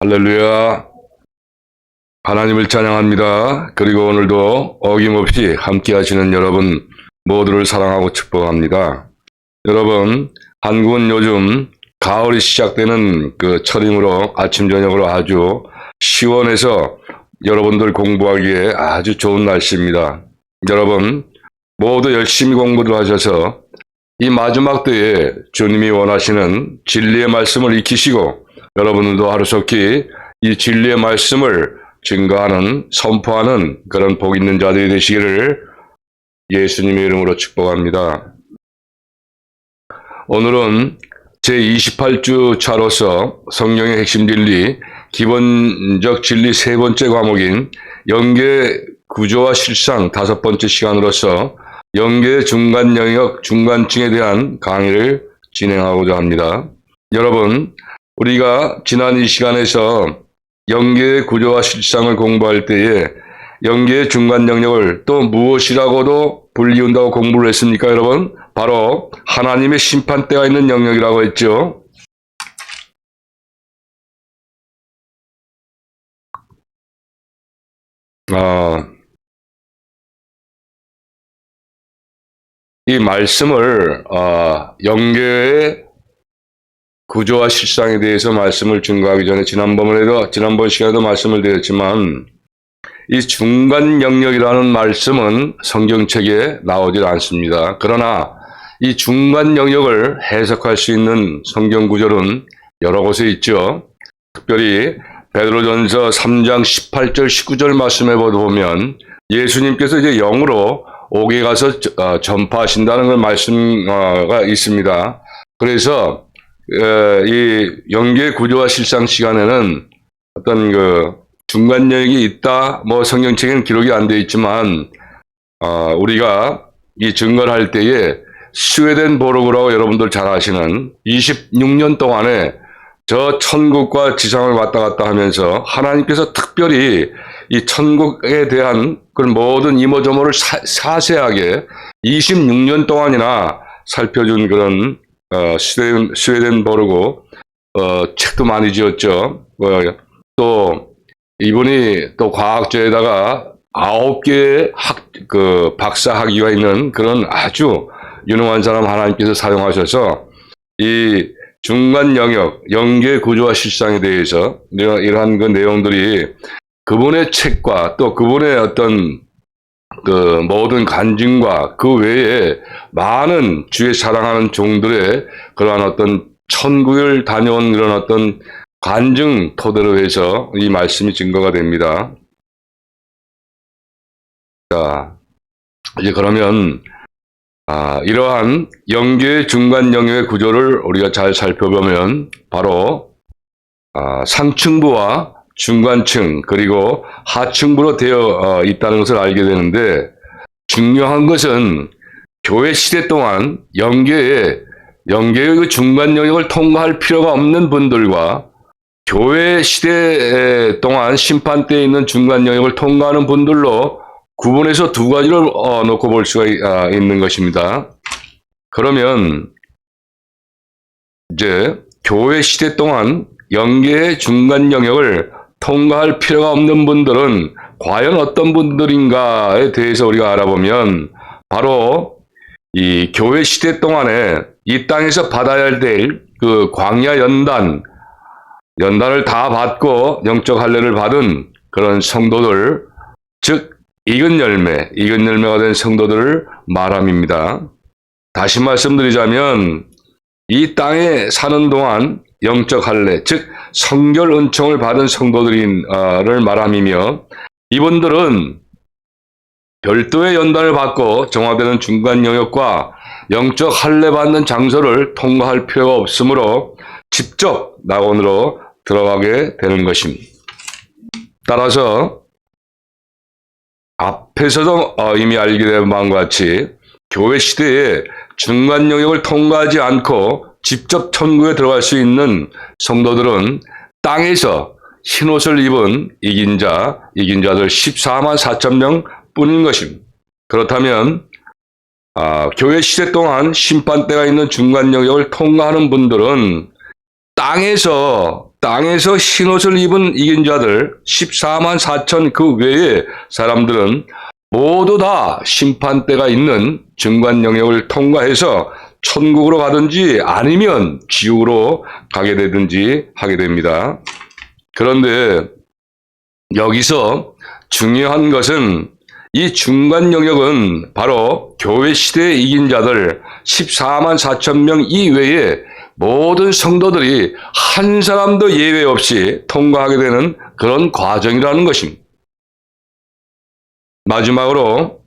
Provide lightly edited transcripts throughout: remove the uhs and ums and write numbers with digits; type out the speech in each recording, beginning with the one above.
할렐루야. 하나님을 찬양합니다. 그리고 오늘도 어김없이 함께 하시는 여러분 모두를 사랑하고 축복합니다. 여러분, 한국은 요즘 가을이 시작되는 그 철임으로 아침 저녁으로 아주 시원해서 여러분들 공부하기에 아주 좋은 날씨입니다. 여러분 모두 열심히 공부를 하셔서 이 마지막 때에 주님이 원하시는 진리의 말씀을 익히시고 여러분들도 하루속히 이 진리의 말씀을 증거하는, 선포하는 그런 복 있는 자들이 되시기를 예수님의 이름으로 축복합니다. 오늘은 제28주 차로서 성경의 핵심 진리, 기본적 진리 세 번째 과목인 영계 구조와 실상 다섯 번째 시간으로서 영계 중간 영역, 중간층에 대한 강의를 진행하고자 합니다. 여러분, 우리가 지난 이 시간에서 영계의 구조와 실상을 공부할 때에 영계의 중간 영역을 또 무엇이라고도 불리운다고 공부를 했습니까, 여러분? 바로 하나님의 심판대가 있는 영역이라고 했죠. 이 말씀을 영계의 구조와 실상에 대해서 말씀을 증거하기 전에 지난번 시간에도 말씀을 드렸지만 이 중간 영역이라는 말씀은 성경책에 나오질 않습니다. 그러나 이 중간 영역을 해석할 수 있는 성경 구절은 여러 곳에 있죠. 특별히 베드로전서 3장 18절 19절 말씀에 보면 예수님께서 이제 영으로 옥에 가서 전파하신다는 그 말씀가 있습니다. 그래서 이 영계 구조와 실상 시간에는 어떤 그 중간 영역이 있다, 뭐 성경책에는 기록이 안 되어 있지만 우리가 이 증거를 할 때에 스웨덴보르그라고 여러분들 잘 아시는 26년 동안에 저 천국과 지상을 왔다 갔다 하면서 하나님께서 특별히 이 천국에 대한 그런 모든 이모저모를 자세하게 26년 동안이나 살펴준 그런 스웨덴보르그 책도 많이 지었죠. 또 이분이 또 과학자에다가 9개의 박사 학위가 있는 그런 아주 유능한 사람 하나님께서 사용하셔서 이 중간 영역, 영계 구조와 실상에 대해서 이러한 그 내용들이 그분의 책과 또 그분의 어떤 그 모든 간증과 그 외에 많은 주의 사랑하는 종들의 그러한 어떤 천국을 다녀온 그런 어떤 간증 토대로 해서 이 말씀이 증거가 됩니다. 자, 이제 그러면 이러한 영계 중간 영역의 구조를 우리가 잘 살펴보면 바로 상층부와 중간층 그리고 하층부로 되어 있다는 것을 알게 되는데, 중요한 것은 교회 시대 동안 영계의 그 중간 영역을 통과할 필요가 없는 분들과 교회 시대 동안 심판 때에 있는 중간 영역을 통과하는 분들로 구분해서 두 가지를 놓고 볼 수가 있는 것입니다. 그러면 이제 교회 시대 동안 영계의 중간 영역을 통과할 필요가 없는 분들은 과연 어떤 분들인가에 대해서 우리가 알아보면 바로 이 교회 시대 동안에 이 땅에서 받아야 될 그 광야 연단을 다 받고 영적 할례를 받은 그런 성도들, 즉 익은 열매가 된 성도들을 말함입니다. 다시 말씀드리자면 이 땅에 사는 동안 영적 할례, 즉 성결 은총을 받은 성도들을 말함이며, 이분들은 별도의 연단을 받고 정화되는 중간 영역과 영적 할례 받는 장소를 통과할 필요가 없으므로 직접 낙원으로 들어가게 되는 것입니다. 따라서 앞에서도 이미 알게 된 바와 같이 교회 시대에 중간 영역을 통과하지 않고 직접 천국에 들어갈 수 있는 성도들은 땅에서 흰옷을 입은 이긴 자들 14만 4천 명 뿐인 것입니다. 그렇다면 교회 시대 동안 심판대가 있는 중간 영역을 통과하는 분들은 땅에서 땅에서 흰옷을 입은 이긴 자들 14만 4천 그 외의 사람들은 모두 다 심판대가 있는 중간 영역을 통과해서 천국으로 가든지 아니면 지옥으로 가게 되든지 하게 됩니다. 그런데 여기서 중요한 것은 이 중간 영역은 바로 교회 시대에 이긴 자들 14만 4천 명 이외에 모든 성도들이 한 사람도 예외 없이 통과하게 되는 그런 과정이라는 것입니다. 마지막으로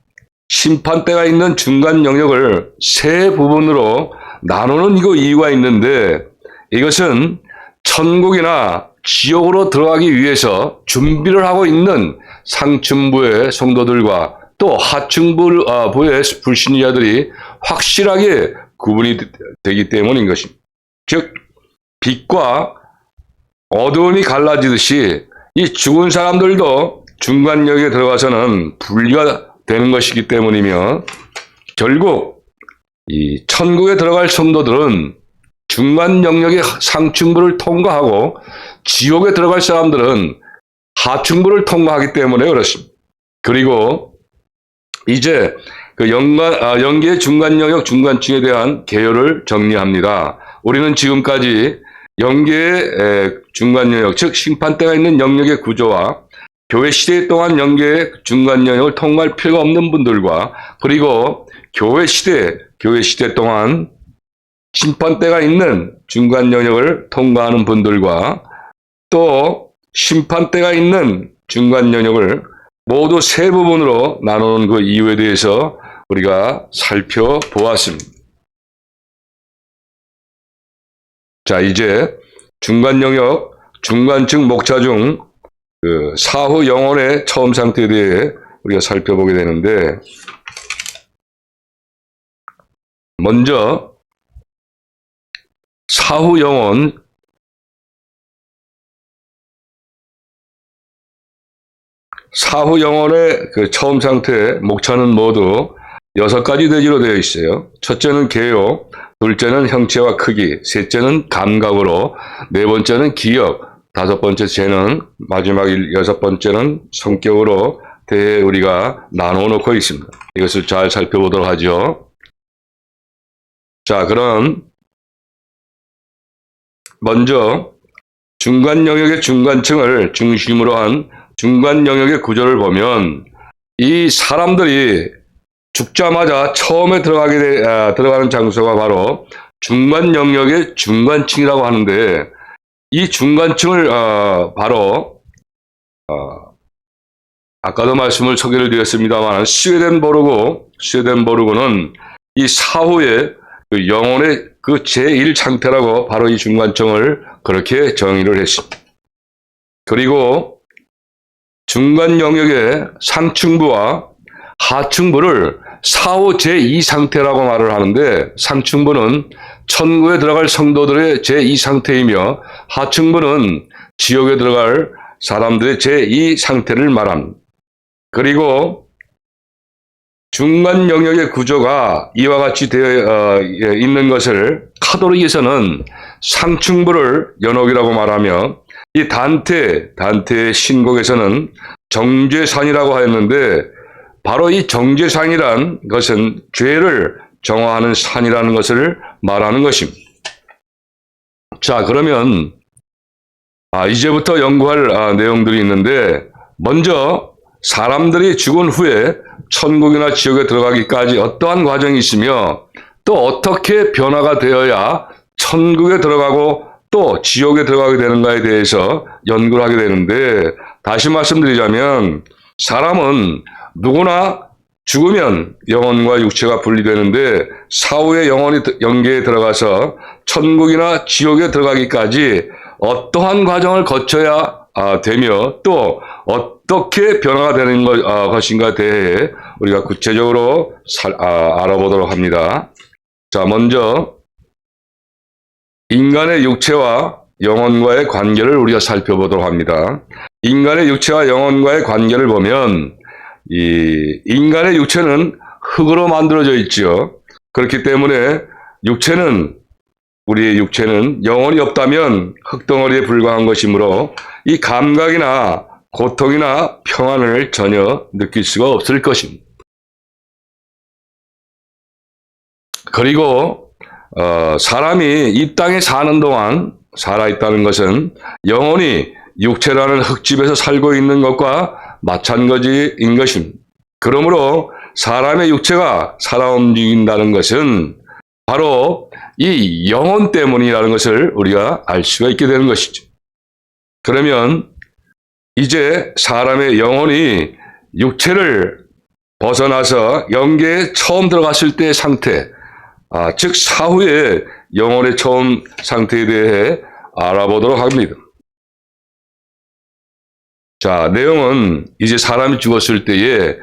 심판대가 있는 중간 영역을 세 부분으로 나누는 이유가 있는데, 이것은 천국이나 지옥으로 들어가기 위해서 준비를 하고 있는 상층부의 성도들과 또 하층부의 불신자들이 확실하게 구분이 되기 때문인 것입니다. 즉, 빛과 어두움이 갈라지듯이 이 죽은 사람들도 중간 영역에 들어가서는 분리가 되는 것이기 때문이며, 결국 이 천국에 들어갈 성도들은 중간 영역의 상층부를 통과하고 지옥에 들어갈 사람들은 하층부를 통과하기 때문에 그렇습니다. 그리고 이제 그 영계의 중간 영역 중간층에 대한 개요를 정리합니다. 우리는 지금까지 영계의 중간 영역, 즉 심판대가 있는 영역의 구조와 교회 시대 동안 영계의 중간 영역을 통과할 필요가 없는 분들과, 그리고 교회 시대 동안 심판대가 있는 중간 영역을 통과하는 분들과 또 심판대가 있는 중간 영역을 모두 세 부분으로 나누는 그 이유에 대해서 우리가 살펴보았습니다. 자, 이제 중간 영역, 중간층 목차 중 그 사후 영혼의 처음 상태에 대해 우리가 살펴보게 되는데, 먼저 사후 영혼의 그 처음 상태 목차는 모두 6가지 대지로 되어 있어요. 첫째는 개요, 둘째는 형체와 크기, 셋째는 감각으로, 네 번째는 기억, 다섯 번째 재능, 마지막 6번째는 성격으로 대해 우리가 나누어 놓고 있습니다. 이것을 잘 살펴보도록 하죠. 자, 그럼 먼저 중간 영역의 중간층을 중심으로 한 중간 영역의 구조를 보면, 이 사람들이 죽자마자 처음에 들어가는 장소가 바로 중간 영역의 중간층이라고 하는데, 이 중간층을 바로 아까도 소개를 드렸습니다만 스웨덴보르그는 이 사후에 그 영혼의 그 제1상태라고 바로 이 중간층을 그렇게 정의를 했습니다. 그리고 중간 영역의 상층부와 하층부를 사후 제2상태라고 말을 하는데, 상층부는 천국에 들어갈 성도들의 제2상태이며 하층부는 지옥에 들어갈 사람들의 제2상태를 말합니다. 그리고 중간 영역의 구조가 이와 같이 되어 있는 것을 카톨릭에서는 상층부를 연옥이라고 말하며, 이 단테의 신곡에서는 정죄산이라고 하였는데, 바로 이 정죄산이란 것은 죄를 정화하는 산이라는 것을 말하는 것입니다. 자, 그러면 이제부터 연구할 내용들이 있는데, 먼저 사람들이 죽은 후에 천국이나 지옥에 들어가기까지 어떠한 과정이 있으며, 또 어떻게 변화가 되어야 천국에 들어가고 또 지옥에 들어가게 되는가에 대해서 연구를 하게 되는데, 다시 말씀드리자면 사람은 누구나 죽으면 영혼과 육체가 분리되는데, 사후에 영혼이 영계에 들어가서 천국이나 지옥에 들어가기까지 어떠한 과정을 거쳐야 되며 또 어떻게 변화가 되는 것인가에 대해 우리가 구체적으로 알아보도록 합니다. 자, 먼저 인간의 육체와 영혼과의 관계를 우리가 살펴보도록 합니다. 인간의 육체와 영혼과의 관계를 보면, 이 인간의 육체는 흙으로 만들어져 있죠. 그렇기 때문에 육체는 우리의 육체는 영혼이 없다면 흙덩어리에 불과한 것이므로 이 감각이나 고통이나 평안을 전혀 느낄 수가 없을 것입니다. 그리고 사람이 이 땅에 사는 동안 살아있다는 것은 영혼이 육체라는 흙집에서 살고 있는 것과 마찬가지인 것입니다. 그러므로 사람의 육체가 살아 움직인다는 것은 바로 이 영혼 때문이라는 것을 우리가 알 수가 있게 되는 것이죠. 그러면 이제 사람의 영혼이 육체를 벗어나서 영계에 처음 들어갔을 때의 상태, 즉 사후의 영혼의 처음 상태에 대해 알아보도록 합니다. 자, 내용은 이제 사람이 죽었을 때에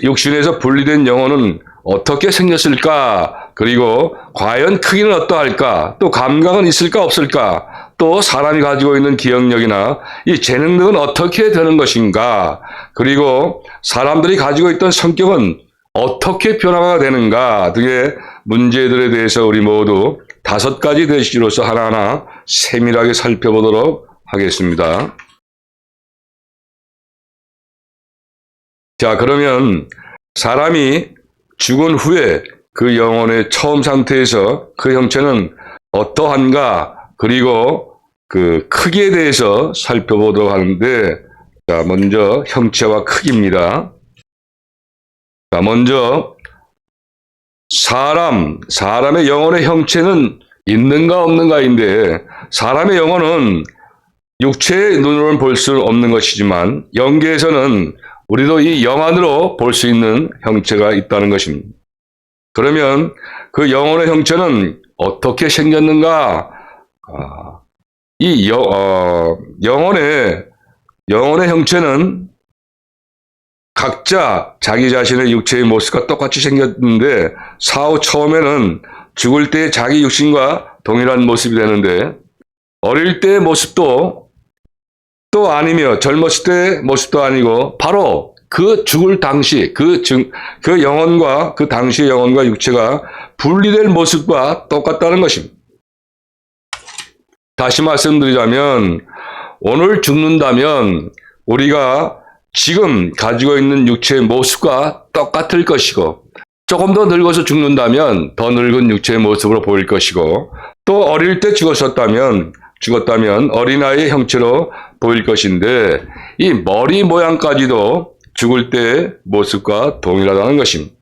육신에서 분리된 영혼은 어떻게 생겼을까? 그리고 과연 크기는 어떠할까? 또 감각은 있을까 없을까? 또 사람이 가지고 있는 기억력이나 이 재능 등은 어떻게 되는 것인가? 그리고 사람들이 가지고 있던 성격은 어떻게 변화가 되는가 등의 문제들에 대해서 우리 모두 5가지 대시로서 하나하나 세밀하게 살펴보도록 하겠습니다. 자, 그러면 사람이 죽은 후에 그 영혼의 처음 상태에서 그 형체는 어떠한가, 그리고 그 크기에 대해서 살펴보도록 하는데, 자, 먼저 형체와 크기입니다. 자, 먼저 사람의 영혼의 형체는 있는가 없는가인데, 사람의 영혼은 육체의 눈으로는 볼 수 없는 것이지만 영계에서는 우리도 이 영안으로 볼 수 있는 형체가 있다는 것입니다. 그러면 그 영혼의 형체는 어떻게 생겼는가? 이 영혼의 형체는 각자 자기 자신의 육체의 모습과 똑같이 생겼는데 사후 처음에는 죽을 때 자기 육신과 동일한 모습이 되는데 어릴 때의 모습도 또 아니며 젊었을 때의 모습도 아니고 바로 그 죽을 당시 그 영혼과 그 당시의 영혼과 육체가 분리될 모습과 똑같다는 것입니다. 다시 말씀드리자면 오늘 죽는다면 우리가 지금 가지고 있는 육체의 모습과 똑같을 것이고 조금 더 늙어서 죽는다면 더 늙은 육체의 모습으로 보일 것이고 또 어릴 때 죽었다면 어린아이의 형체로 보일 것인데 이 머리 모양까지도 죽을 때의 모습과 동일하다는 것입니다.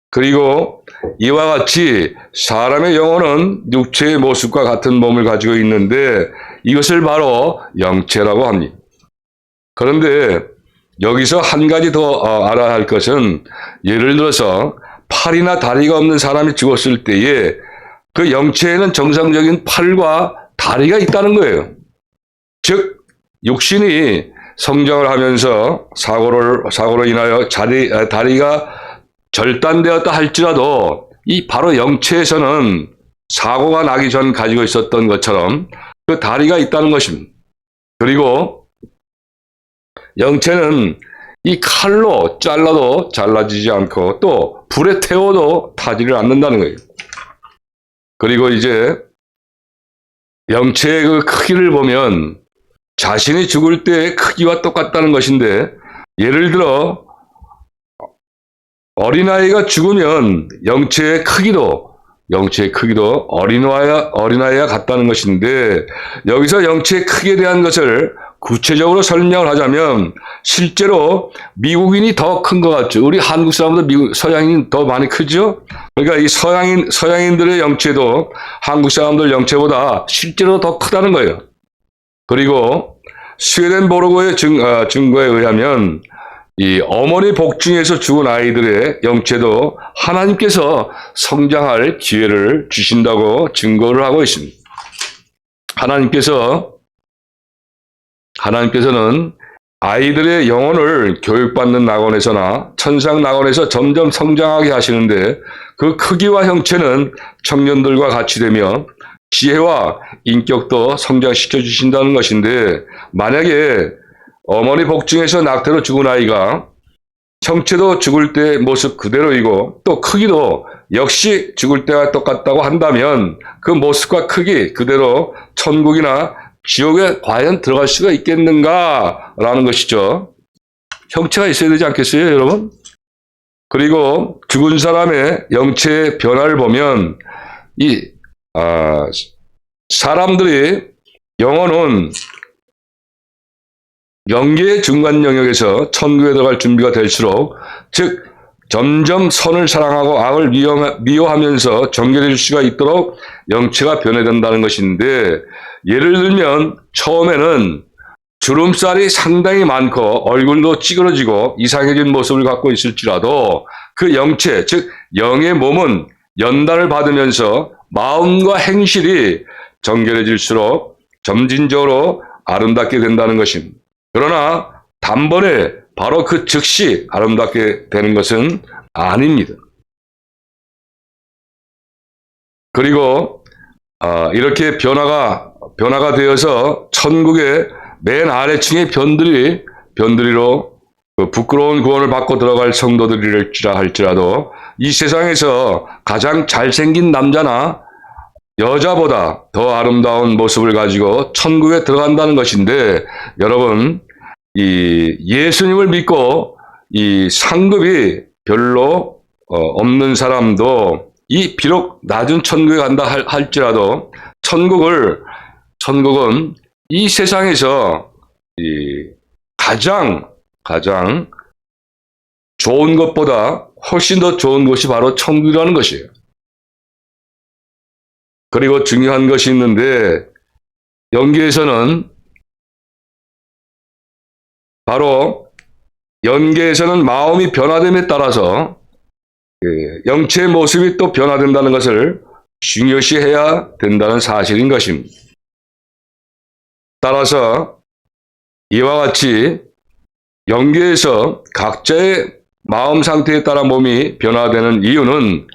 그리고 이와 같이 사람의 영혼은 육체의 모습과 같은 몸을 가지고 있는데 이것을 바로 영체라고 합니다. 그런데 여기서 한 가지 더 알아야 할 것은 예를 들어서 팔이나 다리가 없는 사람이 죽었을 때에 그 영체에는 정상적인 팔과 다리가 있다는 거예요. 즉 육신이 성장을 하면서 사고로 인하여 다리가 절단되었다 할지라도 이 바로 영체에서는 사고가 나기 전 가지고 있었던 것처럼 그 다리가 있다는 것입니다. 그리고 영체는 이 칼로 잘라도 잘라지지 않고 또 불에 태워도 타지를 않는다는 거예요. 그리고 이제 영체의 그 크기를 보면 자신이 죽을 때의 크기와 똑같다는 것인데 예를 들어 어린아이가 죽으면 영체의 크기도 어린아이와 같다는 것인데 여기서 영체의 크기에 대한 것을 구체적으로 설명을 하자면 실제로 미국인이 더 큰 것 같죠. 우리 한국 사람보다 서양인이 더 많이 크죠. 그러니까 이 서양인들의 영체도 한국 사람들 영체보다 실제로 더 크다는 거예요. 그리고 스웨덴보르그의 증거에 의하면 이 어머니 복중에서 죽은 아이들의 영체도 하나님께서 성장할 기회를 주신다고 증거를 하고 있습니다. 하나님께서는 아이들의 영혼을 교육받는 낙원에서나 천상 낙원에서 점점 성장하게 하시는데 그 크기와 형체는 청년들과 같이 되며 지혜와 인격도 성장시켜 주신다는 것인데 만약에 어머니 복중에서 낙태로 죽은 아이가 형체도 죽을 때의 모습 그대로이고 또 크기도 역시 죽을 때와 똑같다고 한다면 그 모습과 크기 그대로 천국이나 지옥에 과연 들어갈 수가 있겠는가라는 것이죠. 형체가 있어야 되지 않겠어요, 여러분? 그리고 죽은 사람의 영체의 변화를 보면 사람들이 영혼은 영계의 중간 영역에서 천국에 들어갈 준비가 될수록, 즉 점점 선을 사랑하고 악을 미워하면서 정결해질 수가 있도록 영체가 변해된다는 것인데, 예를 들면 처음에는 주름살이 상당히 많고 얼굴도 찌그러지고 이상해진 모습을 갖고 있을지라도 그 영체, 즉 영의 몸은 연단을 받으면서 마음과 행실이 정결해질수록 점진적으로 아름답게 된다는 것입니다. 그러나 단번에 바로 그 즉시 아름답게 되는 것은 아닙니다. 그리고 이렇게 변화가 되어서 천국의 맨 아래층의 변두리로 그 부끄러운 구원을 받고 들어갈 성도들이라 할지라도 이 세상에서 가장 잘생긴 남자나 여자보다 더 아름다운 모습을 가지고 천국에 들어간다는 것인데, 여러분, 이 예수님을 믿고 이 상급이 별로 없는 사람도 이 비록 낮은 천국에 간다 할지라도 천국은 이 세상에서 이 가장 좋은 것보다 훨씬 더 좋은 것이 바로 천국이라는 것이에요. 그리고 중요한 것이 있는데, 영계에서는 마음이 변화됨에 따라서 영체의 모습이 또 변화된다는 것을 중요시해야 된다는 사실인 것입니다. 따라서 이와 같이 영계에서 각자의 마음 상태에 따라 몸이 변화되는 이유는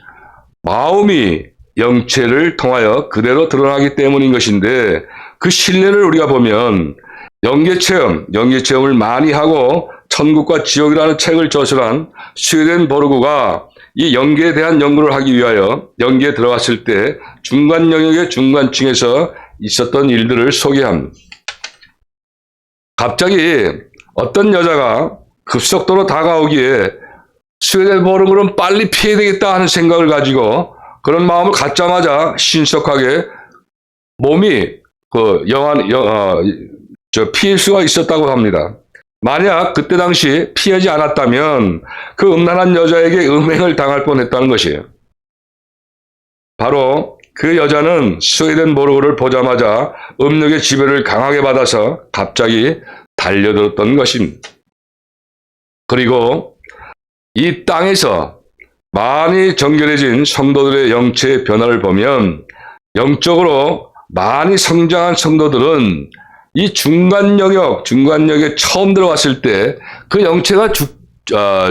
마음이 영체를 통하여 그대로 드러나기 때문인 것인데, 그 신뢰를 우리가 보면 영계 체험을 많이 하고 천국과 지옥이라는 책을 저술한 스웨덴보르그가 이 영계에 대한 연구를 하기 위하여 영계에 들어갔을 때 중간 영역의 중간층에서 있었던 일들을 소개합니다. 갑자기 어떤 여자가 급속도로 다가오기에 스웨덴보르그는 빨리 피해야 되겠다 하는 생각을 가지고 그런 마음을 갖자마자 신속하게 몸이 피할 수가 있었다고 합니다. 만약 그때 당시 피하지 않았다면 그 음란한 여자에게 음행을 당할 뻔했다는 것이에요. 바로 그 여자는 스웨덴보르그를 보자마자 음욕의 지배를 강하게 받아서 갑자기 달려들었던 것입니다. 그리고 이 땅에서 많이 정결해진 성도들의 영체의 변화를 보면 영적으로 많이 성장한 성도들은 이 중간 영역에 처음 들어갔을 때 그 영체가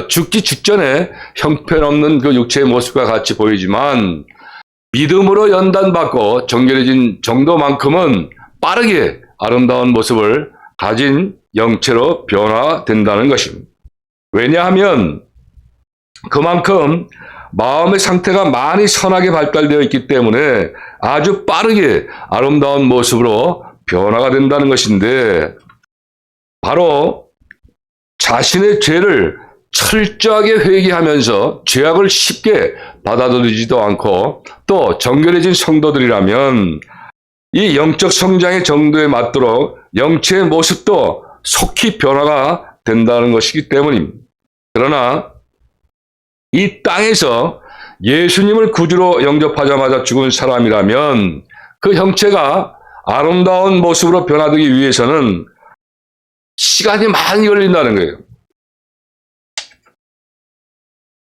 죽기 직전에 형편없는 그 육체의 모습과 같이 보이지만, 믿음으로 연단받고 정결해진 정도만큼은 빠르게 아름다운 모습을 가진 영체로 변화된다는 것입니다. 왜냐하면 그만큼 마음의 상태가 많이 선하게 발달되어 있기 때문에 아주 빠르게 아름다운 모습으로 변화가 된다는 것인데, 바로 자신의 죄를 철저하게 회개하면서 죄악을 쉽게 받아들이지도 않고 또 정결해진 성도들이라면 이 영적 성장의 정도에 맞도록 영체의 모습도 속히 변화가 된다는 것이기 때문입니다. 그러나 이 땅에서 예수님을 구주로 영접하자마자 죽은 사람이라면 그 형체가 아름다운 모습으로 변화되기 위해서는 시간이 많이 걸린다는 거예요.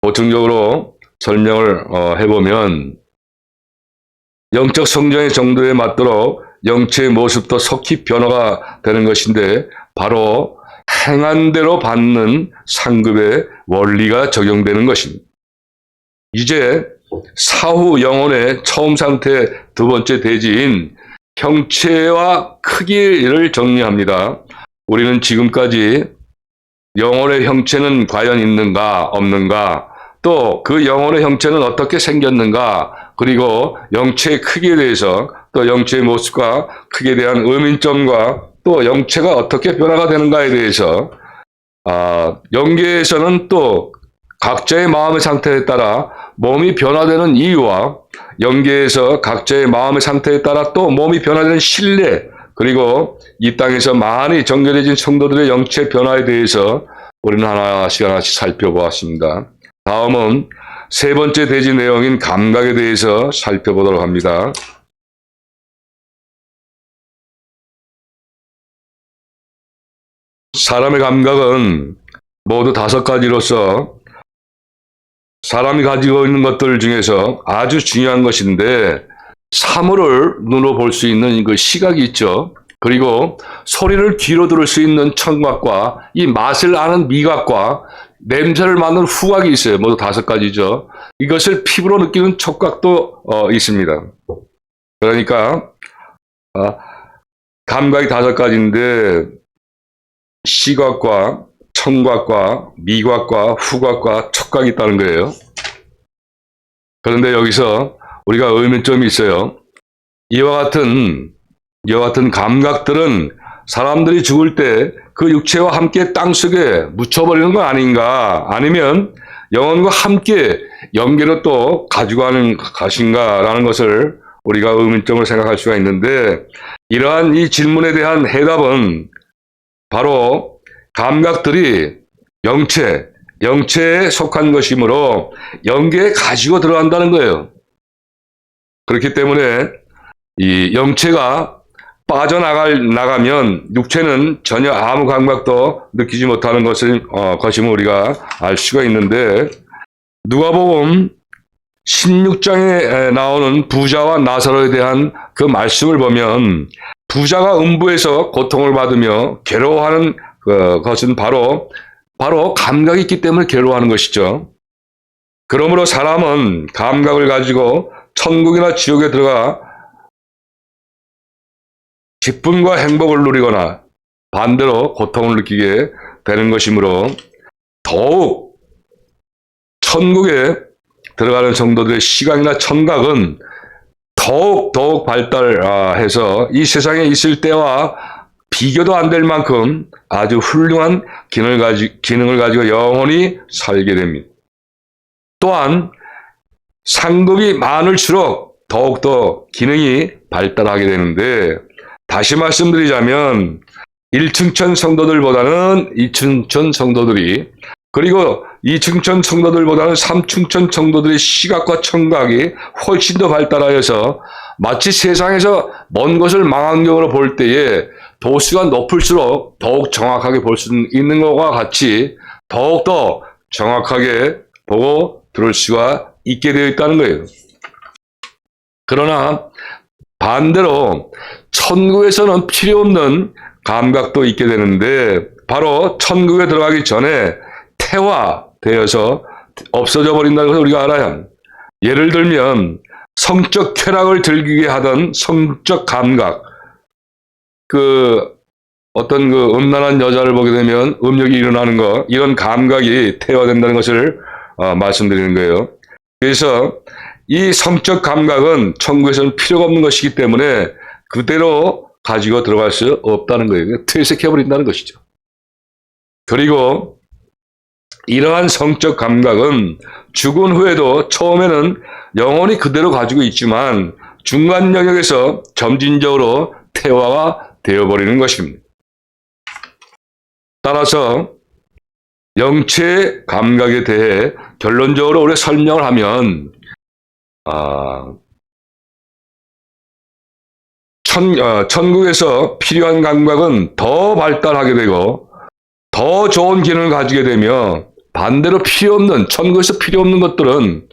보충적으로 설명을 해보면 영적 성장의 정도에 맞도록 영체의 모습도 속히 변화가 되는 것인데, 바로 행한 대로 받는 상급의 원리가 적용되는 것입니다. 이제 사후 영혼의 처음 상태 두 번째 대지인 형체와 크기를 정리합니다. 우리는 지금까지 영혼의 형체는 과연 있는가 없는가, 또 그 영혼의 형체는 어떻게 생겼는가, 그리고 영체의 크기에 대해서, 또 영체의 모습과 크기에 대한 의문점과 또 영체가 어떻게 변화가 되는가에 대해서 영계에서는 또 각자의 마음의 상태에 따라 몸이 변화되는 이유와 영계에서 각자의 마음의 상태에 따라 또 몸이 변화되는 신뢰, 그리고 이 땅에서 많이 정결해진 성도들의 영체 변화에 대해서 우리는 하나씩 하나씩 살펴보았습니다. 다음은 세 번째 대지 내용인 감각에 대해서 살펴보도록 합니다. 사람의 감각은 모두 5가지로서 사람이 가지고 있는 것들 중에서 아주 중요한 것인데, 사물을 눈으로 볼 수 있는 그 시각이 있죠. 그리고 소리를 귀로 들을 수 있는 청각과 이 맛을 아는 미각과 냄새를 맡는 후각이 있어요. 모두 5가지죠. 이것을 피부로 느끼는 촉각도 있습니다. 그러니까 감각이 5가지인데 시각과 청각과 미각과 후각과 촉각이 있다는 거예요. 그런데 여기서 우리가 의문점이 있어요. 이와 같은 감각들은 사람들이 죽을 때 그 육체와 함께 땅속에 묻혀버리는 건 아닌가, 아니면 영혼과 함께 영계로 또 가져가는 것인가라는 것을 우리가 의문점을 생각할 수가 있는데, 이러한 이 질문에 대한 해답은 바로 감각들이 영체에 속한 것이므로 영계에 가지고 들어간다는 거예요. 그렇기 때문에 이 영체가 빠져나가면 육체는 전혀 아무 감각도 느끼지 못하는 것임을 우리가 알 수가 있는데, 누가복음 16장에 나오는 부자와 나사로에 대한 그 말씀을 보면, 부자가 음부에서 고통을 받으며 괴로워하는 것은 바로 감각이 있기 때문에 괴로워하는 것이죠. 그러므로 사람은 감각을 가지고 천국이나 지옥에 들어가 기쁨과 행복을 누리거나 반대로 고통을 느끼게 되는 것이므로, 더욱 천국에 들어가는 성도들의 시각이나 청각은 더욱 발달해서 이 세상에 있을 때와 비교도 안 될 만큼 아주 훌륭한 기능을 가지고 영원히 살게 됩니다. 또한 상급이 많을수록 더욱더 기능이 발달하게 되는데, 다시 말씀드리자면 1층천 성도들보다는 2층천 성도들이, 그리고 2층천 성도들보다는 3층천 성도들의 시각과 청각이 훨씬 더 발달하여서 마치 세상에서 먼 것을 망원경으로 볼 때에 도수가 높을수록 더욱 정확하게 볼 수 있는 것과 같이 더욱더 정확하게 보고 들을 수가 있게 되어 있다는 거예요. 그러나 반대로 천국에서는 필요 없는 감각도 있게 되는데, 바로 천국에 들어가기 전에 태화되어서 없어져 버린다는 것을 우리가 알아야 합니다. 예를 들면 성적 쾌락을 즐기게 하던 성적 감각, 어떤 음란한 여자를 보게 되면 음욕이 일어나는 것, 이런 감각이 태화된다는 것을 말씀드리는 거예요. 그래서 이 성적 감각은 천국에서는 필요가 없는 것이기 때문에 그대로 가지고 들어갈 수 없다는 거예요. 퇴색해버린다는 것이죠. 그리고 이러한 성적 감각은 죽은 후에도 처음에는 영원히 그대로 가지고 있지만 중간 영역에서 점진적으로 태화가 되어버리는 것입니다. 따라서 영체 감각에 대해 결론적으로 우리 설명을 하면, 천국에서 필요한 감각은 더 발달하게 되고 더 좋은 기능을 가지게 되며, 반대로 천국에서 필요 없는 것들은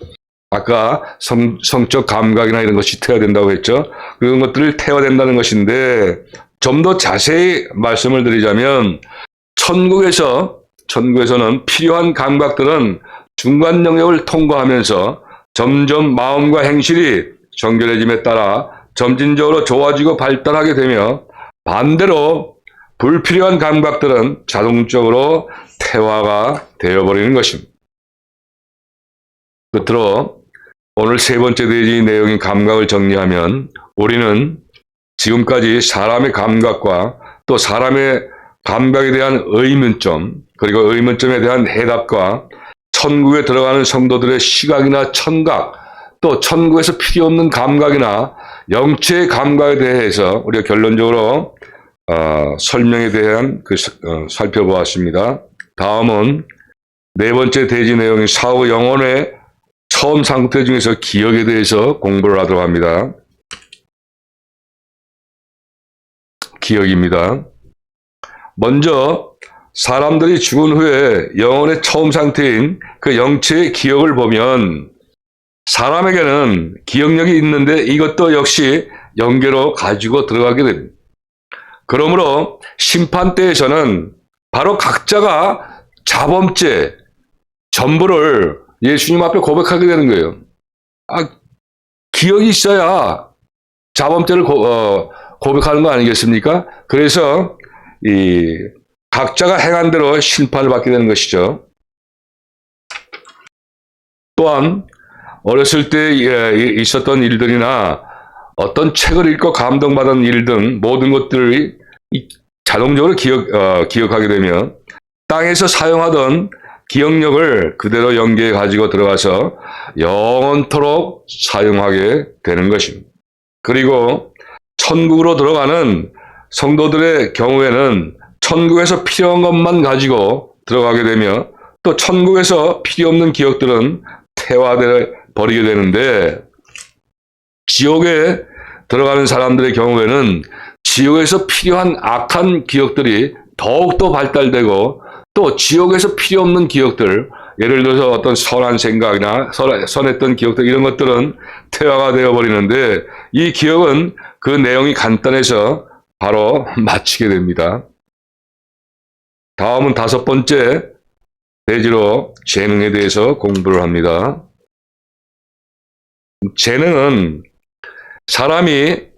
아까 성적 감각이나 이런 것이 태화된다고 했죠. 그런 것들을 태화된다는 것인데, 좀 더 자세히 말씀을 드리자면 천국에서는 필요한 감각들은 중간 영역을 통과하면서 점점 마음과 행실이 정결해짐에 따라 점진적으로 좋아지고 발달하게 되며, 반대로 불필요한 감각들은 자동적으로 퇴화가 되어버리는 것입니다. 끝으로 오늘 세 번째 대지의 내용인 감각을 정리하면 우리는 지금까지 사람의 감각과 또 사람의 감각에 대한 의문점, 그리고 의문점에 대한 해답과 천국에 들어가는 성도들의 시각이나 청각, 또 천국에서 필요 없는 감각이나 영체의 감각에 대해서 우리가 결론적으로 설명에 대한 살펴보았습니다. 다음은 네 번째 대지 내용인 사후 영혼의 처음 상태 중에서 기억에 대해서 공부를 하도록 합니다. 기억입니다. 먼저 사람들이 죽은 후에 영혼의 처음 상태인 그 영체의 기억을 보면 사람에게는 기억력이 있는데 이것도 역시 영계로 가지고 들어가게 됩니다. 그러므로 심판대에서는 바로 각자가 자범죄 전부를 예수님 앞에 고백하게 되는 거예요. 기억이 있어야 자범죄를 고백하는 거 아니겠습니까? 그래서 각자가 행한 대로 심판을 받게 되는 것이죠. 또한 어렸을 때 있었던 일들이나 어떤 책을 읽고 감동받은 일 등 모든 것들이 자동적으로 기억하게 되며 땅에서 사용하던 기억력을 그대로 영계에 가지고 들어가서 영원토록 사용하게 되는 것입니다. 그리고 천국으로 들어가는 성도들의 경우에는 천국에서 필요한 것만 가지고 들어가게 되며 또 천국에서 필요 없는 기억들은 퇴화되어 버리게 되는데 지옥에 들어가는 사람들의 경우에는 지옥에서 필요한 악한 기억들이 더욱더 발달되고 또 지옥에서 필요 없는 기억들, 예를 들어서 어떤 선한 생각이나 선했던 기억들 이런 것들은 퇴화가 되어버리는데 이 기억은 그 내용이 간단해서 바로 마치게 됩니다. 다음은 다섯 번째 대지로 재능에 대해서 공부를 합니다. 재능은 사람이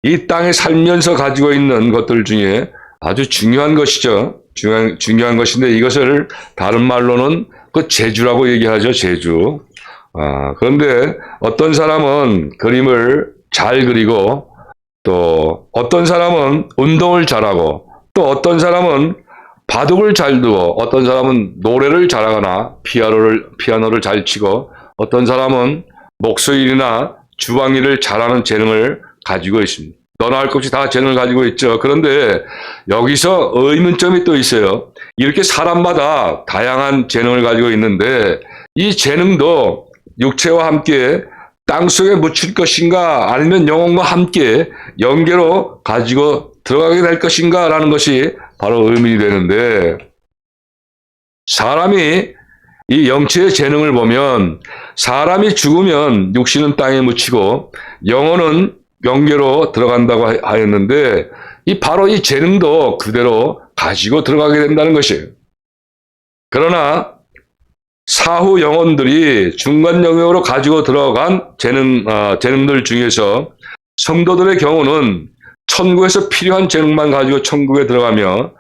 이 땅에 살면서 가지고 있는 것들 중에 아주 중요한 것이죠. 중요한 것인데 이것을 다른 말로는 그 재주라고 얘기하죠. 재주. 그런데 어떤 사람은 그림을 잘 그리고 또 어떤 사람은 운동을 잘하고 또 어떤 사람은 바둑을 잘 두고 어떤 사람은 노래를 잘하거나 피아노를 잘 치고 어떤 사람은 목소리나 주방일을 잘하는 재능을 가지고 있습니다. 너나 할 것 없이 다 재능을 가지고 있죠. 그런데 여기서 의문점이 또 있어요. 이렇게 사람마다 다양한 재능을 가지고 있는데 이 재능도 육체와 함께 땅속에 묻힐 것인가 아니면 영혼과 함께 영계로 가지고 들어가게 될 것인가 라는 것이 바로 의문이 되는데 사람이 이 영체의 재능을 보면 사람이 죽으면 육신은 땅에 묻히고 영혼은 영계로 들어간다고 하였는데 바로 이 재능도 그대로 가지고 들어가게 된다는 것이에요. 그러나 사후 영혼들이 중간 영역으로 가지고 들어간 재능들 중에서 성도들의 경우는 천국에서 필요한 재능만 가지고 천국에 들어가며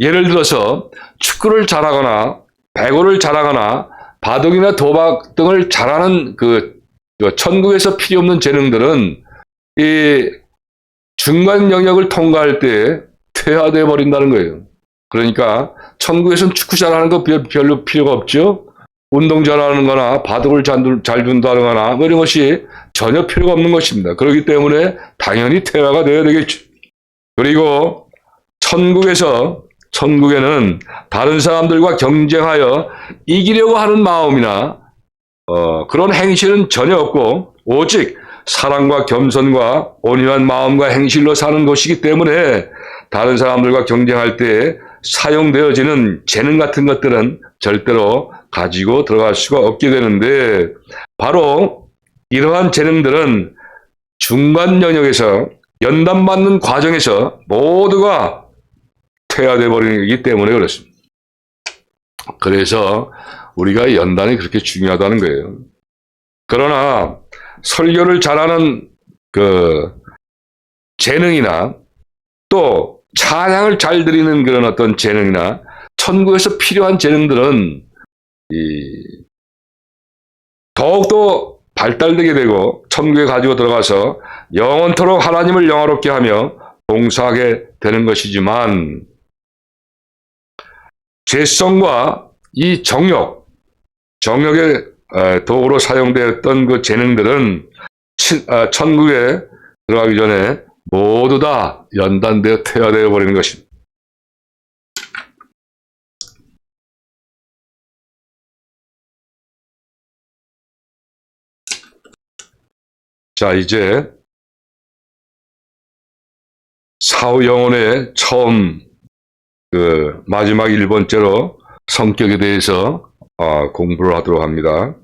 예를 들어서 축구를 잘하거나 배구를 잘하거나 바둑이나 도박 등을 잘하는 천국에서 필요 없는 재능들은 이 중간 영역을 통과할 때 퇴화되어 버린다는 거예요. 그러니까 천국에서는 축구 잘하는 거 별로 필요가 없죠. 운동 잘하는 거나 바둑을 잘 둔다는 거나 이런 것이 전혀 필요가 없는 것입니다. 그렇기 때문에 당연히 퇴화가 되어야 되겠죠. 그리고 천국에는 다른 사람들과 경쟁하여 이기려고 하는 마음이나 그런 행실은 전혀 없고 오직 사랑과 겸손과 온유한 마음과 행실로 사는 것이기 때문에 다른 사람들과 경쟁할 때 사용되어지는 재능 같은 것들은 절대로 가지고 들어갈 수가 없게 되는데 바로 이러한 재능들은 중간 영역에서 연단받는 과정에서 모두가 퇴화되어 버리기 때문에 그렇습니다. 그래서 우리가 연단이 그렇게 중요하다는 거예요. 그러나 설교를 잘하는 재능이나 또 찬양을 잘 드리는 그런 어떤 재능이나 천국에서 필요한 재능들은 더욱더 발달되게 되고 천국에 가지고 들어가서 영원토록 하나님을 영화롭게 하며 봉사하게 되는 것이지만, 죄성과 이 정욕의 도구로 사용되었던 그 재능들은 천국에 들어가기 전에 모두 다 연단되어 퇴화되어 버리는 것입니다. 자, 이제 사후 영혼의 처음 마지막 1번째로 성격에 대해서 공부를 하도록 합니다.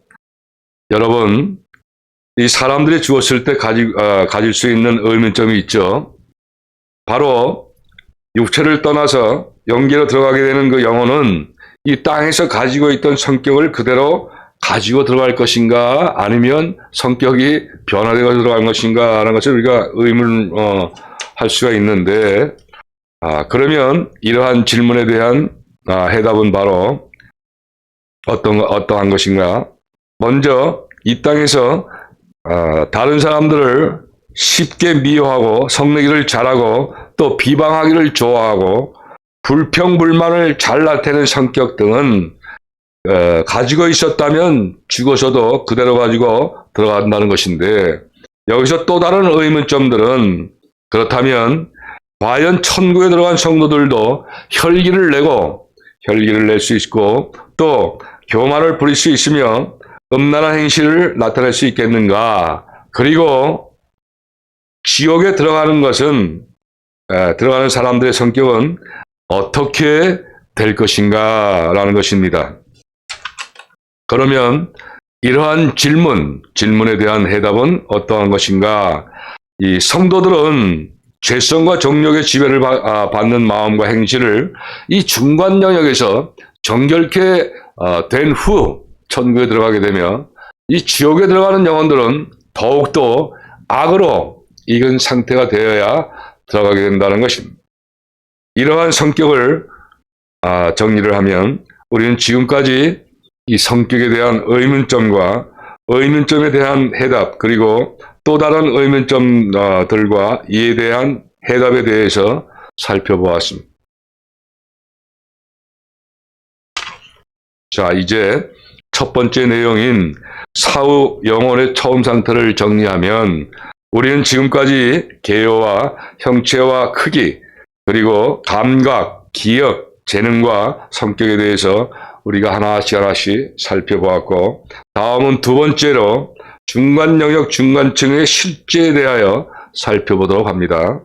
여러분, 이 사람들이 죽었을 때 가질 수 있는 의문점이 있죠. 바로 육체를 떠나서 영계로 들어가게 되는 그 영혼은 이 땅에서 가지고 있던 성격을 그대로 가지고 들어갈 것인가, 아니면 성격이 변화되어 들어갈 것인가 하는 것을 우리가 의문할 수가 있는데, 그러면 이러한 질문에 대한 해답은 바로 어떠한 것인가? 먼저 이 땅에서 다른 사람들을 쉽게 미워하고 성내기를 잘하고 또 비방하기를 좋아하고 불평불만을 잘 나타내는 성격 등은 가지고 있었다면 죽어서도 그대로 가지고 들어간다는 것인데, 여기서 또 다른 의문점들은, 그렇다면 과연 천국에 들어간 성도들도 혈기를 낼 수 있고 또 교만을 부릴 수 있으며 음란한 행실을 나타낼 수 있겠는가? 그리고 지옥에 들어가는 들어가는 사람들의 성격은 어떻게 될 것인가? 라는 것입니다. 그러면 이러한 질문에 대한 해답은 어떠한 것인가? 이 성도들은 죄성과 정욕의 지배를 받는 마음과 행실을 이 중간 영역에서 정결케 된 후 천국에 들어가게 되며, 이 지옥에 들어가는 영혼들은 더욱더 악으로 익은 상태가 되어야 들어가게 된다는 것입니다. 이러한 성격을 정리를 하면, 우리는 지금까지 이 성격에 대한 의문점과 의문점에 대한 해답, 그리고 또 다른 의문점들과 이에 대한 해답에 대해서 살펴보았습니다. 자, 이제 첫 번째 내용인 사후 영혼의 처음 상태를 정리하면, 우리는 지금까지 개요와 형체와 크기, 그리고 감각, 기억, 재능과 성격에 대해서 우리가 하나씩 살펴보았고, 다음은 두 번째로 중간 영역, 중간층의 실제에 대하여 살펴보도록 합니다.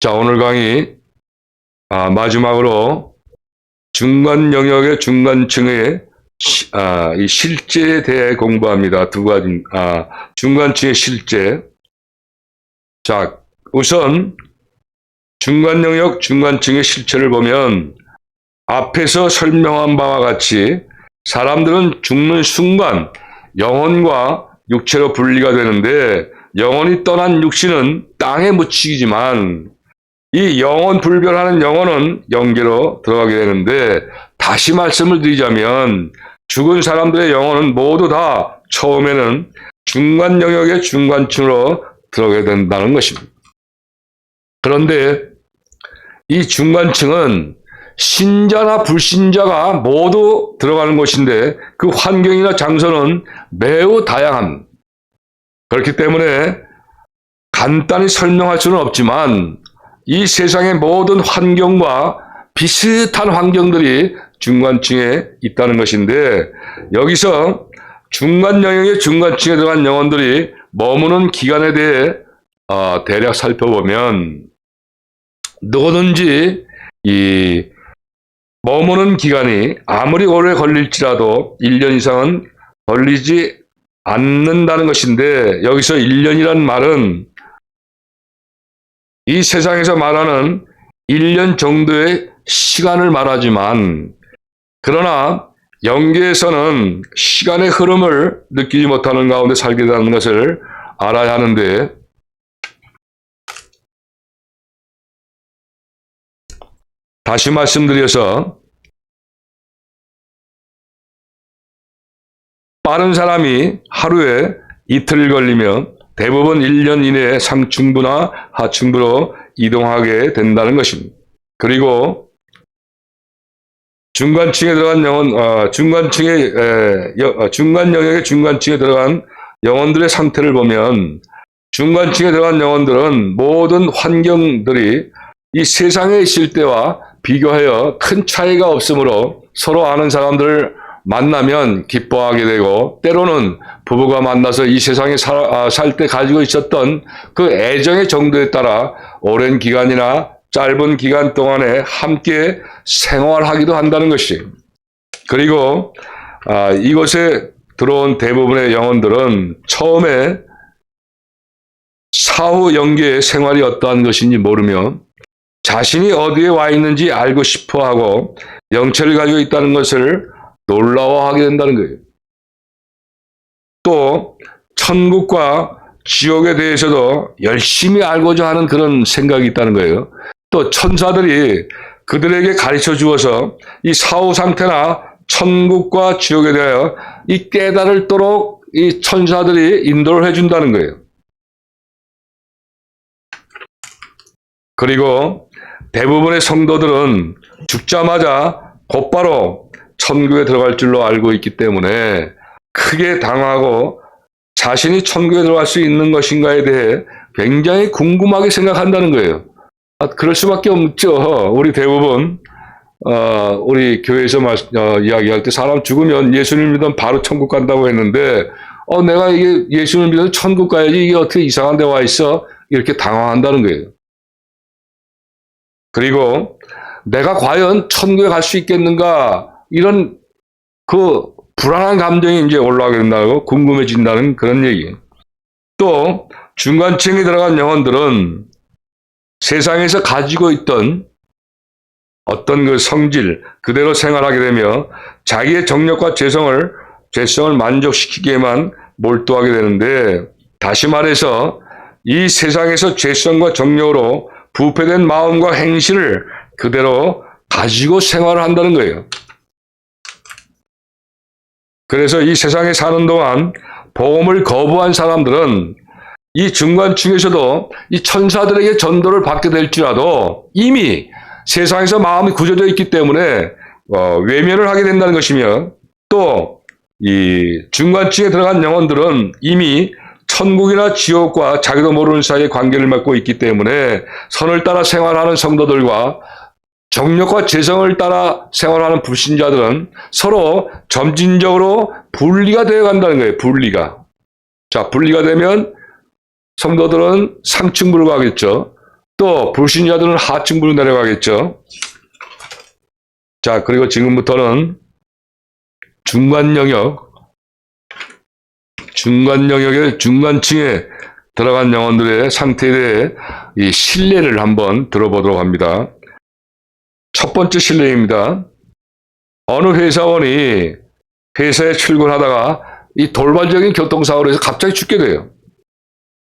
자, 오늘 강의 마지막으로 중간 영역의 중간층의 이 실제에 대해 공부합니다. 두 가지, 중간층의 실제. 자, 우선 중간 영역, 중간층의 실체를 보면, 앞에서 설명한 바와 같이 사람들은 죽는 순간 영혼과 육체로 분리가 되는데, 영혼이 떠난 육신은 땅에 묻히지만 이 영혼 불변하는 영혼은 영계로 들어가게 되는데, 다시 말씀을 드리자면 죽은 사람들의 영혼은 모두 다 처음에는 중간 영역의 중간층으로 들어가게 된다는 것입니다. 그런데 이 중간층은 신자나 불신자가 모두 들어가는 곳인데, 그 환경이나 장소는 매우 다양합니다. 그렇기 때문에 간단히 설명할 수는 없지만, 이 세상의 모든 환경과 비슷한 환경들이 중간층에 있다는 것인데, 여기서 중간 영역의 중간층에 들어간 영혼들이 머무는 기간에 대해 대략 살펴보면, 누구든지 이 머무는 기간이 아무리 오래 걸릴지라도 1년 이상은 걸리지 않는다는 것인데, 여기서 1년이란 말은 이 세상에서 말하는 1년 정도의 시간을 말하지만, 그러나 영계에서는 시간의 흐름을 느끼지 못하는 가운데 살게 되는 것을 알아야 하는데, 다시 말씀드려서 빠른 사람이 하루에 이틀 걸리면 대부분 1년 이내에 상층부나 하층부로 이동하게 된다는 것입니다. 그리고 중간층에 들어간 중간 영역의 중간층에 들어간 영혼들의 상태를 보면 중간층에 들어간 영혼들은 모든 환경들이 이 세상에 있을 때와 비교하여 큰 차이가 없으므로 서로 아는 사람들을 만나면 기뻐하게 되고, 때로는 부부가 만나서 이 세상에 살 때 가지고 있었던 그 애정의 정도에 따라 오랜 기간이나 짧은 기간 동안에 함께 생활하기도 한다는 것이. 그리고 이곳에 들어온 대부분의 영혼들은 처음에 사후 영계의 생활이 어떠한 것인지 모르며 자신이 어디에 와 있는지 알고 싶어하고 영체를 가지고 있다는 것을 놀라워하게 된다는 거예요. 또 천국과 지옥에 대해서도 열심히 알고자 하는 그런 생각이 있다는 거예요. 또 천사들이 그들에게 가르쳐 주어서 이 사후 상태나 천국과 지옥에 대하여 이 깨달을도록 이 천사들이 인도를 해준다는 거예요. 그리고 대부분의 성도들은 죽자마자 곧바로 천국에 들어갈 줄로 알고 있기 때문에 크게 당하고 자신이 천국에 들어갈 수 있는 것인가에 대해 굉장히 궁금하게 생각한다는 거예요. 그럴 수밖에 없죠. 우리 대부분 우리 교회에서 이야기할 때 사람 죽으면 예수님 믿으면 바로 천국 간다고 했는데 내가 이게 예수님 믿어서 천국 가야지 이게 어떻게 이상한 데 와 있어? 이렇게 당황한다는 거예요. 그리고 내가 과연 천국에 갈 수 있겠는가? 이런 그 불안한 감정이 이제 올라가게 된다고 궁금해진다는 그런 얘기. 또 중간층에 들어간 영혼들은 세상에서 가지고 있던 어떤 그 성질 그대로 생활하게 되며 자기의 정력과 죄성을 만족시키기에만 몰두하게 되는데, 다시 말해서 이 세상에서 죄성과 정력으로 부패된 마음과 행실을 그대로 가지고 생활을 한다는 거예요. 그래서 이 세상에 사는 동안 복음을 거부한 사람들은 이 중간층에서도 이 천사들에게 전도를 받게 될지라도 이미 세상에서 마음이 굳어져 있기 때문에 외면을 하게 된다는 것이며, 또 이 중간층에 들어간 영혼들은 이미 천국이나 지옥과 자기도 모르는 사이에 관계를 맺고 있기 때문에 선을 따라 생활하는 성도들과 정력과 재성을 따라 생활하는 불신자들은 서로 점진적으로 분리가 되어 간다는 거예요. 분리가. 자, 분리가 되면 성도들은 상층부로 가겠죠. 또 불신자들은 하층부로 내려가겠죠. 자, 그리고 지금부터는 중간 영역의 중간층에 들어간 영혼들의 상태에 대해 이 신뢰를 한번 들어보도록 합니다. 첫 번째 신뢰입니다. 어느 회사원이 회사에 출근하다가 이 돌발적인 교통사고로 해서 갑자기 죽게 돼요.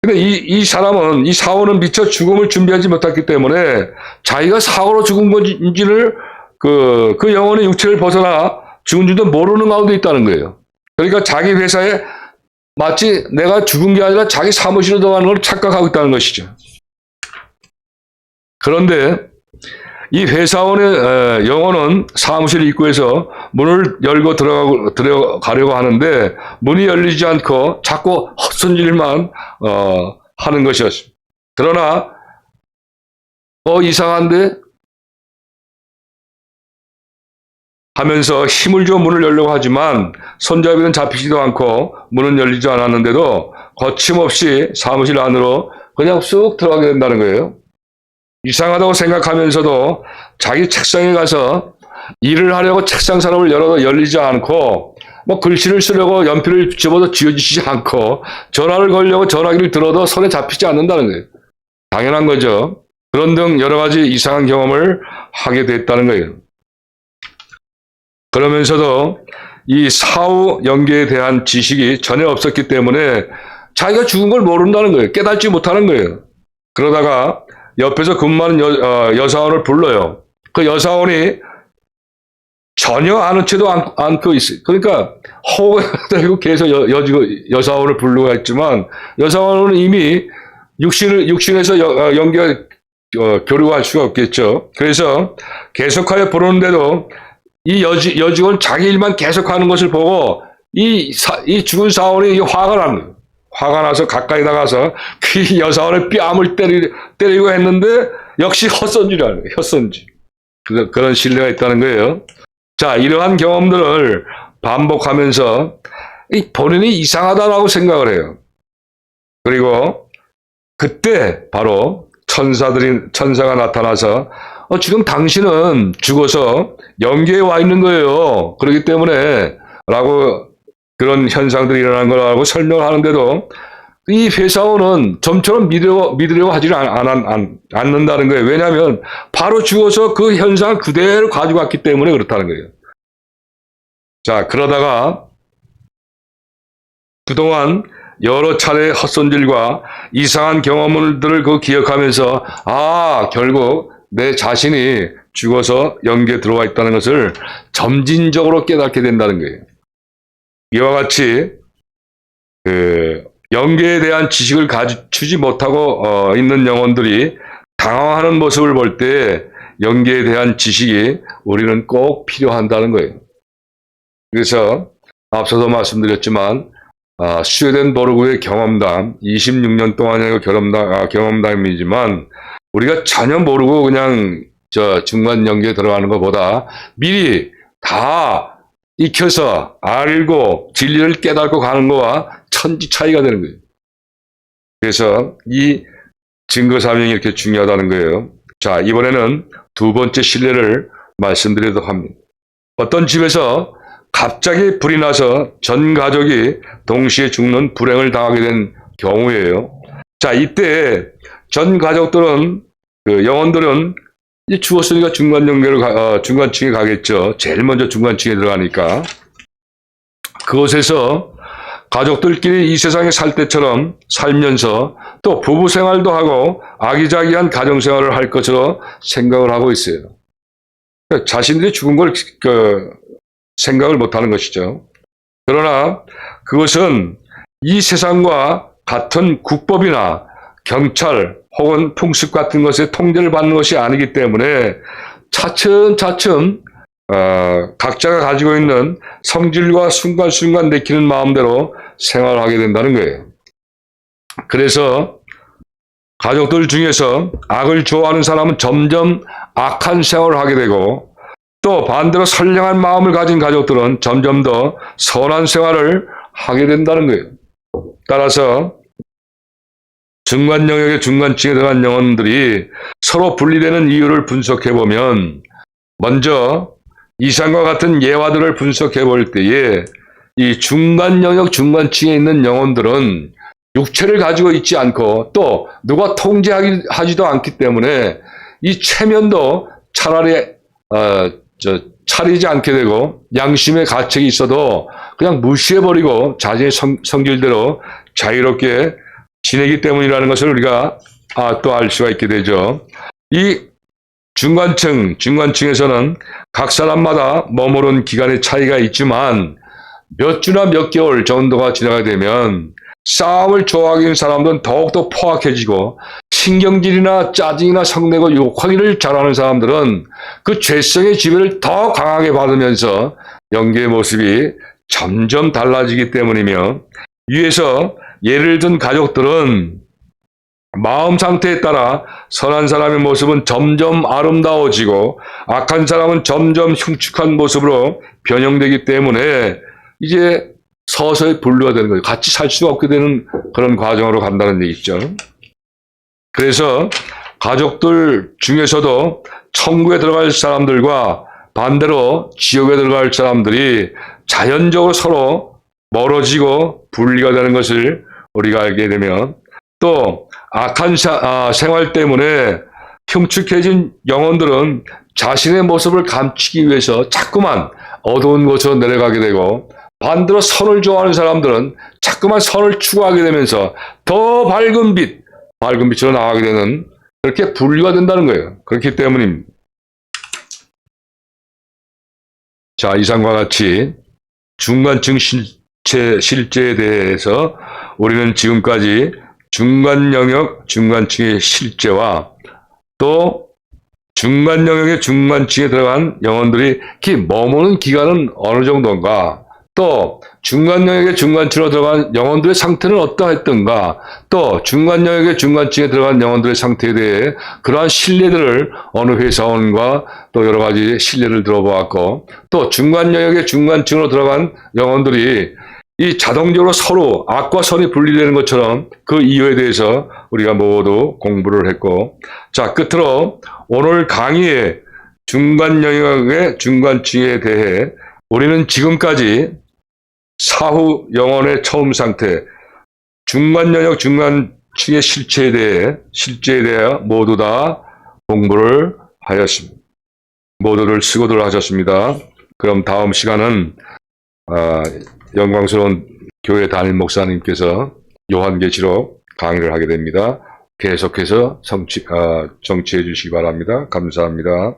근데 이 사원은 미처 죽음을 준비하지 못했기 때문에 자기가 사고로 죽은 건지를 그 영혼의 육체를 벗어나 죽은 줄도 모르는 가운데 있다는 거예요. 그러니까 자기 회사에 마치 내가 죽은 게 아니라 자기 사무실로 들어가는 걸 착각하고 있다는 것이죠. 그런데 이 회사원의 영혼은 사무실 입구에서 문을 열고 들어가려고 하는데 문이 열리지 않고 자꾸 헛손질만 하는 것이었습니다. 그러나 이상한데 하면서 힘을 줘 문을 열려고 하지만 손잡이는 잡히지도 않고 문은 열리지 않았는데도 거침없이 사무실 안으로 그냥 쑥 들어가게 된다는 거예요. 이상하다고 생각하면서도 자기 책상에 가서 일을 하려고 책상 서랍을 열어도 열리지 않고 글씨를 쓰려고 연필을 집어도 쥐어지지 않고 전화를 걸려고 전화기를 들어도 손에 잡히지 않는다는 거예요. 당연한 거죠. 그런 등 여러 가지 이상한 경험을 하게 됐다는 거예요. 그러면서도 이 사후 영계에 대한 지식이 전혀 없었기 때문에 자기가 죽은 걸 모른다는 거예요. 깨닫지 못하는 거예요. 그러다가 옆에서 근무하는 여사원을 불러요. 그 여사원이 전혀 아는 채도 않고 있어요. 그러니까 허우대고 계속 여사원을 부르고 했지만 여사원은 이미 육신에서 연결 교류할 수가 없겠죠. 그래서 계속하여 부르는데도 이 여직원 자기 일만 계속하는 것을 보고 이 죽은 사원이 화가 나는 거예요. 화가 나서 가까이 나가서 그 여사원의 뺨을 때리고 했는데 역시 헛손질이라는 거예요. 헛손질. 그런 신뢰가 있다는 거예요. 자, 이러한 경험들을 반복하면서 본인이 이상하다라고 생각을 해요. 그리고 그때 바로 천사가 나타나서 지금 당신은 죽어서 영계에 와 있는 거예요. 그렇기 때문에 라고 그런 현상들이 일어난 거라고 설명을 하는데도 이 회사원은 좀처럼 믿으려고 하지 않는다는 거예요. 왜냐하면 바로 죽어서 그 현상을 그대로 가지고 왔기 때문에 그렇다는 거예요. 자, 그러다가 그동안 여러 차례 헛손질과 이상한 경험들을 기억하면서 결국 내 자신이 죽어서 영계에 들어와 있다는 것을 점진적으로 깨닫게 된다는 거예요. 이와 같이 영계에 대한 지식을 갖추지 못하고 있는 영혼들이 당황하는 모습을 볼 때 영계에 대한 지식이 우리는 꼭 필요한다는 거예요. 그래서 앞서도 말씀드렸지만 스웨덴보르그의 경험담 26년 동안의 경험담이지만 우리가 전혀 모르고 그냥 중간 영계에 들어가는 것보다 미리 다 익혀서 알고 진리를 깨닫고 가는 거와 천지 차이가 되는 거예요. 그래서 이 증거사명이 이렇게 중요하다는 거예요. 자, 이번에는 두 번째 신뢰를 말씀드리도록 합니다. 어떤 집에서 갑자기 불이 나서 전 가족이 동시에 죽는 불행을 당하게 된 경우예요. 자, 이때 전 가족들은 영혼들은 이제 죽었으니까 중간층에 가겠죠. 제일 먼저 중간층에 들어가니까. 그곳에서 가족들끼리 이 세상에 살 때처럼 살면서 또 부부 생활도 하고 아기자기한 가정 생활을 할 것으로 생각을 하고 있어요. 자신들이 죽은 걸 생각을 못하는 것이죠. 그러나 그것은 이 세상과 같은 국법이나 경찰 혹은 풍습 같은 것에 통제를 받는 것이 아니기 때문에 차츰차츰 각자가 가지고 있는 성질과 순간순간 내키는 마음대로 생활을 하게 된다는 거예요. 그래서 가족들 중에서 악을 좋아하는 사람은 점점 악한 생활을 하게 되고 또 반대로 선량한 마음을 가진 가족들은 점점 더 선한 생활을 하게 된다는 거예요. 따라서 중간 영역의 중간층에 들어간 영혼들이 서로 분리되는 이유를 분석해보면 먼저 이상과 같은 예화들을 분석해볼 때에 이 중간 영역 중간층에 있는 영혼들은 육체를 가지고 있지 않고 또 누가 통제하지도 않기 때문에 이 체면도 차라리 차리지 않게 되고 양심의 가책이 있어도 그냥 무시해버리고 자신의 성질대로 자유롭게 지내기 때문이라는 것을 우리가 또 알 수가 있게 되죠. 이 중간층에서는 각 사람마다 머무른 기간의 차이가 있지만 몇 주나 몇 개월 정도가 지나게 되면 싸움을 좋아하는 사람들은 더욱더 포악해지고 신경질이나 짜증이나 성내고 욕하기를 잘하는 사람들은 그 죄성의 지배를 더 강하게 받으면서 영계의 모습이 점점 달라지기 때문이며 위에서 예를 든 가족들은 마음 상태에 따라 선한 사람의 모습은 점점 아름다워지고 악한 사람은 점점 흉측한 모습으로 변형되기 때문에 이제 서서히 분류가 되는 거예요. 같이 살 수가 없게 되는 그런 과정으로 간다는 얘기죠. 그래서 가족들 중에서도 천국에 들어갈 사람들과 반대로 지옥에 들어갈 사람들이 자연적으로 서로 멀어지고 분리가 되는 것을 우리가 알게 되면 또 악한 생활 때문에 흉측해진 영혼들은 자신의 모습을 감추기 위해서 자꾸만 어두운 곳으로 내려가게 되고 반대로 선을 좋아하는 사람들은 자꾸만 선을 추구하게 되면서 더 밝은 빛으로 나가게 되는 그렇게 분류가 된다는 거예요. 그렇기 때문입니다. 자, 이상과 같이 중간층 실제에 대해서 우리는 지금까지 중간 영역, 중간층의 실제와 또 중간 영역의 중간층에 들어간 영혼들이 머무는 기간은 어느 정도인가, 또 중간 영역의 중간층으로 들어간 영혼들의 상태는 어떠했던가, 또 중간 영역의 중간층에 들어간 영혼들의 상태에 대해 그러한 신뢰들을 어느 회사원과 또 여러 가지 신뢰를 들어보았고, 또 중간 영역의 중간층으로 들어간 영혼들이 이 자동적으로 서로 악과 선이 분리되는 것처럼 그 이유에 대해서 우리가 모두 공부를 했고, 자, 끝으로 오늘 강의의 중간 영역의 중간층에 대해 우리는 지금까지 사후 영혼의 처음 상태, 중간 영역 중간층의 실체에 대해 모두 다 공부를 하였습니다. 모두를 수고들 하셨습니다. 그럼 다음 시간은 영광스러운 교회 담임 목사님께서 요한계시록 강의를 하게 됩니다. 계속해서 정치해 주시기 바랍니다. 감사합니다.